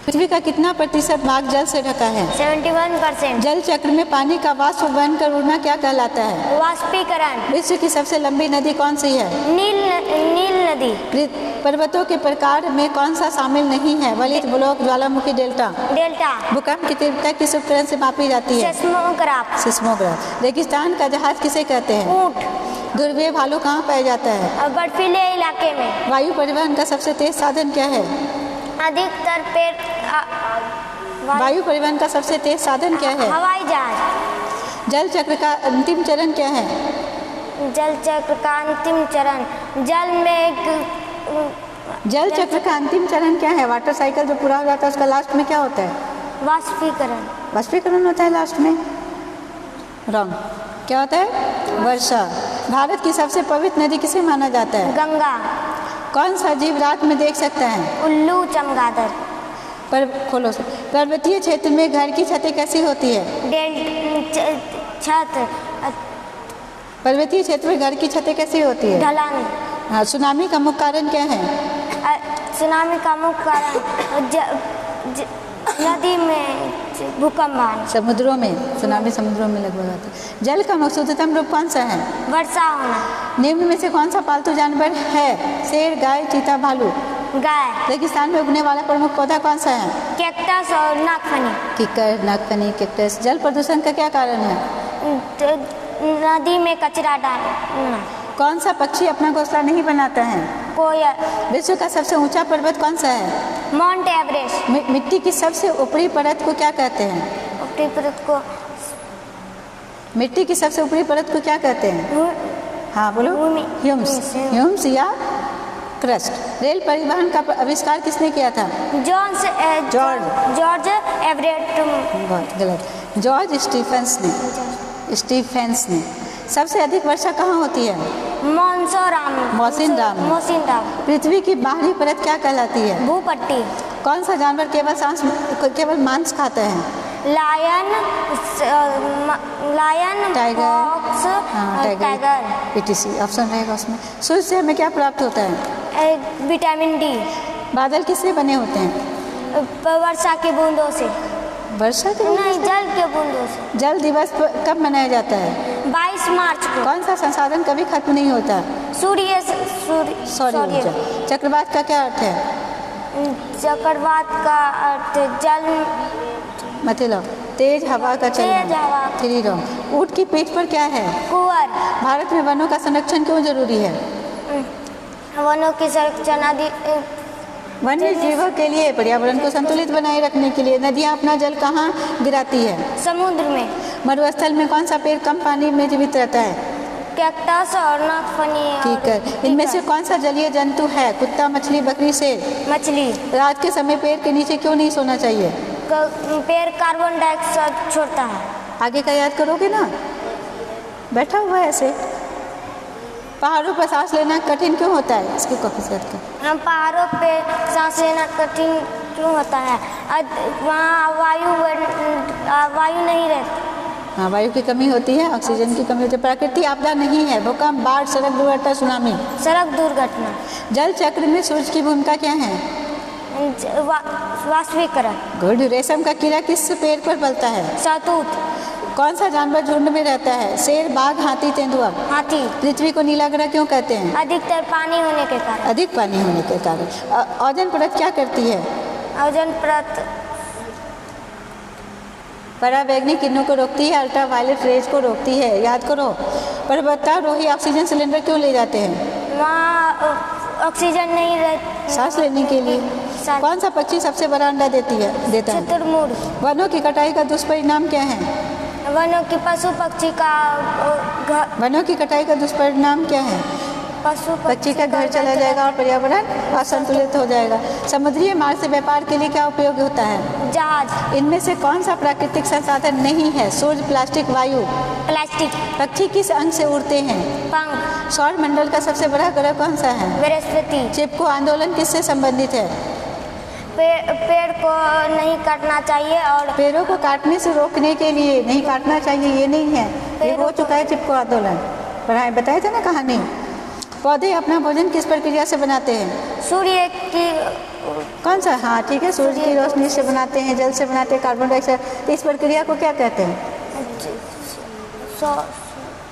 पृथ्वी का कितना प्रतिशत भाग जल से ढका है? 71%। जल चक्र में पानी का वाष्प बनकर उड़ना क्या कहलाता है? वाष्पीकरण। विश्व की सबसे लंबी नदी कौन सी है? नील नदी। पर्वतों के प्रकार में कौन सा शामिल नहीं है? वलित, ब्लॉक, ज्वालामुखी, डेल्टा। भूकंप की तीव्रता किस उपकरण से मापी जाती है? सिस्मोग्राफ। रेगिस्तान का जहाज किसे कहते हैं? ऊंट। ध्रुवीय भालू कहाँ पाया जाता है? बर्फीले इलाके में। वायु परिवहन का सबसे तेज साधन क्या है? अधिकतर पेड़। वायु परिवहन का सबसे तेज साधन क्या है? हवाई जहाज। जल चक्र का अंतिम चरण क्या है? जल चक्र का अंतिम चरण जल चक्र का अंतिम चरण क्या है? वाटर साइकिल जो पूरा हो जाता है उसका लास्ट में क्या होता है? वाष्पीकरण होता है लास्ट में। रॉन्ग। क्या होता है? वर्षा। भारत की सबसे पवित्र नदी किसे माना जाता है? गंगा। कौन सा जीव रात में देख सकता है? उल्लू, चमगादड़। पर्वतीय क्षेत्र में घर की छतें कैसी होती है? पर्वतीय क्षेत्र में घर की छतें कैसी होती है? ढलान। हाँ। सुनामी का मुख्य कारण क्या है? सुनामी का मुख्य कारण नदी में भूकंप आना। समुद्रों में सुनामी समुद्रों में लगभग आता है। जल का शुद्धतम रूप कौन सा है? वर्षा होना। निम्न में से कौन सा पालतू जानवर है? शेर, गाय, चीता, भालू। गाय। रेगिस्तान में उगने वाला प्रमुख पौधा कौन सा है? कैक्टस और नागफनी। कीकर, नागफनी, कैक्टस। जल प्रदूषण का क्या कारण है? नदी में कचरा डालना। कौन सा पक्षी अपना घोंसला नहीं बनाता है? कोयल। विश्व का सबसे ऊंचा पर्वत कौन सा है? Mount Everest. मिट्टी की सबसे ऊपरी परत को क्या कहते हैं? ऊपरी परत को। मिट्टी की सबसे ऊपरी परत को क्या कहते हैं? हाँ बोलो। ह्यूम्स या क्रस्ट। रेल परिवहन का आविष्कार किसने किया था? George Everett. बहुत गलत। जॉर्ज स्टीफेंस ने। सबसे अधिक वर्षा कहाँ होती है? मौसिन राम। पृथ्वी की बाहरी परत क्या कहलाती है? भूपट्टी। कौन सा जानवर केवल मांस खाता है? Lion, tiger, tiger. PTC option रहेगा उसमें। सूर्य से हमें क्या प्राप्त होता है? Vitamin D. बादल किससे बने होते हैं? वर्षा की बूंदों से। वर्षा के नहीं, जल के बूंदों से। जल दिवस कब मनाया जाता है? 22 मार्च को। कौन सा संसाधन कभी खत्म नहीं होता? सूर्य ऊर्जा। चक्रवात का क्या अर्थ है? चक्रवात का अर्थ जल मतलब तेज हवा का चलना। 3 रॉन्ग। ऊंट की पीठ पर क्या है? कुंवर। भारत में वनों का संरक्षण क्यों जरूरी है? वनों की संरक्षण वन्य जीवों के लिए पर्यावरण को संतुलित बनाए रखने के लिए नदियाँ अपना जल कहाँ गिराती है? समुद्र में। मरुस्थल में कौन सा पेड़ कम पानी में जीवित रहता है? कैक्टस और नागफनी। कीकर। इनमें से कौन सा जलीय जंतु है? कुत्ता, मछली, बकरी, शेर। मछली। रात के समय पेड़ के नीचे क्यों नहीं सोना चाहिए? पेड़ कार्बन डाइऑक्साइड छोड़ता है। आगे का याद करोगे ना? बैठा हुआ है ऐसे। पहाड़ों पर सांस लेना कठिन क्यों होता है? इसकी कोफिशिएंट का। पहाड़ों पे सांस लेना कठिन क्यों होता है? वहाँ वायु नहीं रहती। हाँ, वायु की कमी होती है, ऑक्सीजन की कमी होती है। प्राकृतिक आपदा नहीं है। भूकंप, बाढ़, सड़क दुर्घटना, सुनामी। सड़क दुर्घटना। जल चक्र में सूर्य की भूमिका क्या है? वाष्पीकरण। गुड। रेशम का कीड़ा किस पेड़ पर पलता है? शहतूत। कौन सा जानवर झुंड में रहता है? शेर, बाघ, हाथी, तेंदुआ। हाथी। पृथ्वी को नीला ग्रह क्यों कहते हैं? अधिक पानी होने के कारण। ओजोन परत क्या करती है? ओजोन परत पराबैंगनी किरणों को रोकती है, अल्ट्रावायलेट रेज को रोकती है। याद करो। पर्वतारोही ऑक्सीजन सिलेंडर क्यों ले जाते हैं? वहाँ ऑक्सीजन नहीं रहती सांस लेने के लिए। कौन सा पक्षी सबसे बड़ा अंडा देता है? शुतुरमुर्ग। वनों की कटाई का दुष्परिणाम क्या है? वनों की पशु पक्षी का वनों की कटाई का दुष्परिणाम क्या है? पशु पक्षी का घर चला जाएगा और पर्यावरण असंतुलित हो जाएगा। समुद्री मार्ग से व्यापार के लिए क्या उपयोग होता है? जहाज। इनमें से कौन सा प्राकृतिक संसाधन नहीं है? सूर्य, प्लास्टिक, वायु। प्लास्टिक। पक्षी किस अंग से उड़ते हैं? पंख। सौर मंडल का सबसे बड़ा ग्रह कौन सा है? बृहस्पति। चिपको आंदोलन किससे संबंधित है? पेड़ को नहीं काटना चाहिए और पेड़ों को काटने से रोकने के लिए नहीं काटना चाहिए, ये नहीं है, ये हो चुका है चिपको आंदोलन। पढ़ाई बताए थे ना कहानी। पौधे अपना भोजन किस प्रक्रिया से बनाते हैं? सूर्य की कौन सा? हाँ ठीक है, सूरज की रोशनी से बनाते हैं, जल से बनाते हैं, कार्बन डाइऑक्साइड। तो इस प्रक्रिया को क्या कहते हैं?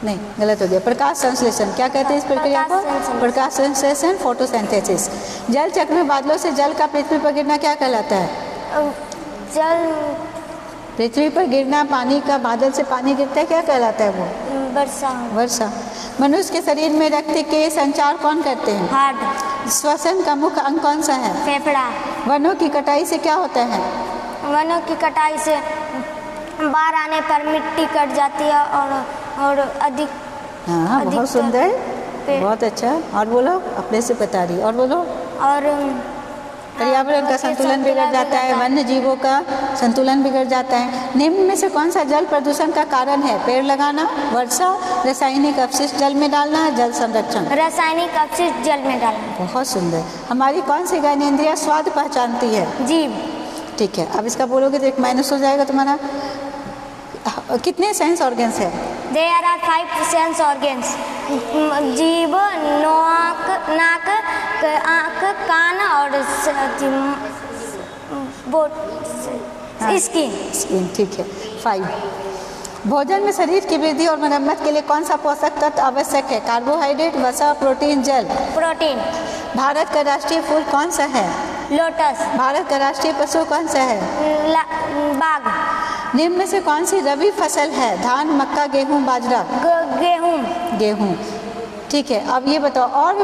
नहीं, गलत हो गया। प्रकाश संश्लेषण। क्या कहते हैं इस प्रक्रिया को? प्रकाश संश्लेषण, फोटोसिंथेसिस। जल चक्र में बादलों से जल का पृथ्वी पर गिरना क्या कहलाता है? जल। पृथ्वी पर गिरना, पानी का बादल से पानी गिरता है, क्या कहलाता है वो? वर्षा। वर्षा। मनुष्य के शरीर में रक्त के संचार कौन करते हैं? हार्ट। श्वसन का मुख्य अंग कौन सा है? फेफड़ा। वनों की कटाई से क्या होता है? वनों की कटाई से बाढ़ आने पर मिट्टी कट जाती है और अधिक। हाँ, बहुत सुंदर, बहुत अच्छा। और बोलो, अपने से बता रही। और बोलो। और पर्यावरण का संतुलन बिगड़ जाता है, वन्य जीवों का संतुलन बिगड़ जाता है। निम्न में से कौन सा जल प्रदूषण का कारण है? पेड़ लगाना, वर्षा, रासायनिक अपशिष्ट जल में डालना, जल संरक्षण। रासायनिक अपशिष्ट जल में डालना। बहुत सुंदर। हमारी कौन सी ज्ञानेंद्रियां स्वाद पहचानती है? जीभ। ठीक है, अब इसका बोलोगे तो एक माइनस हो जाएगा तुम्हारा। कितने सेंस ऑर्गन्स है? There are 5 sense organs. जीभ, नाक, आँख, कान और स्किन। ठीक है, 5। भोजन में शरीर की वृद्धि और मरम्मत के लिए कौन सा पोषक तत्व आवश्यक है? कार्बोहाइड्रेट, वसा, प्रोटीन, जल। प्रोटीन। भारत का राष्ट्रीय फूल कौन सा है? लोटस। भारत का राष्ट्रीय पशु कौन सा है? बाघ। निम्न में से कौन सी रबी फसल है? धान, मक्का, गेहूं, बाजरा। गेहूं। ठीक है, अब ये बताओ, और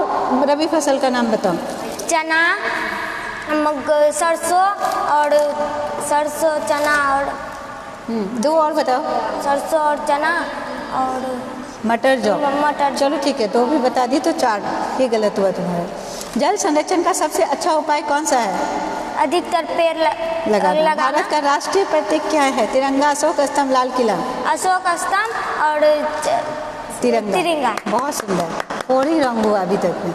रबी फसल का नाम बताओ। चना, सरसों, चना और 2 और बताओ। सरसों और चना और मटर, जौ। मटर। चलो ठीक है, 2 भी बता दी तो 4। ये गलत हुआ तुम्हारा। जल संरक्षण का सबसे अच्छा उपाय कौन सा है? अधिकतर पेड़ लगाना। भारत का राष्ट्रीय प्रतीक क्या है? तिरंगा, अशोक स्तंभ, लाल किला। अशोक स्तंभ और तिरंगा। बहुत सुंदर। 4 ही रंग हुआ अभी तक में।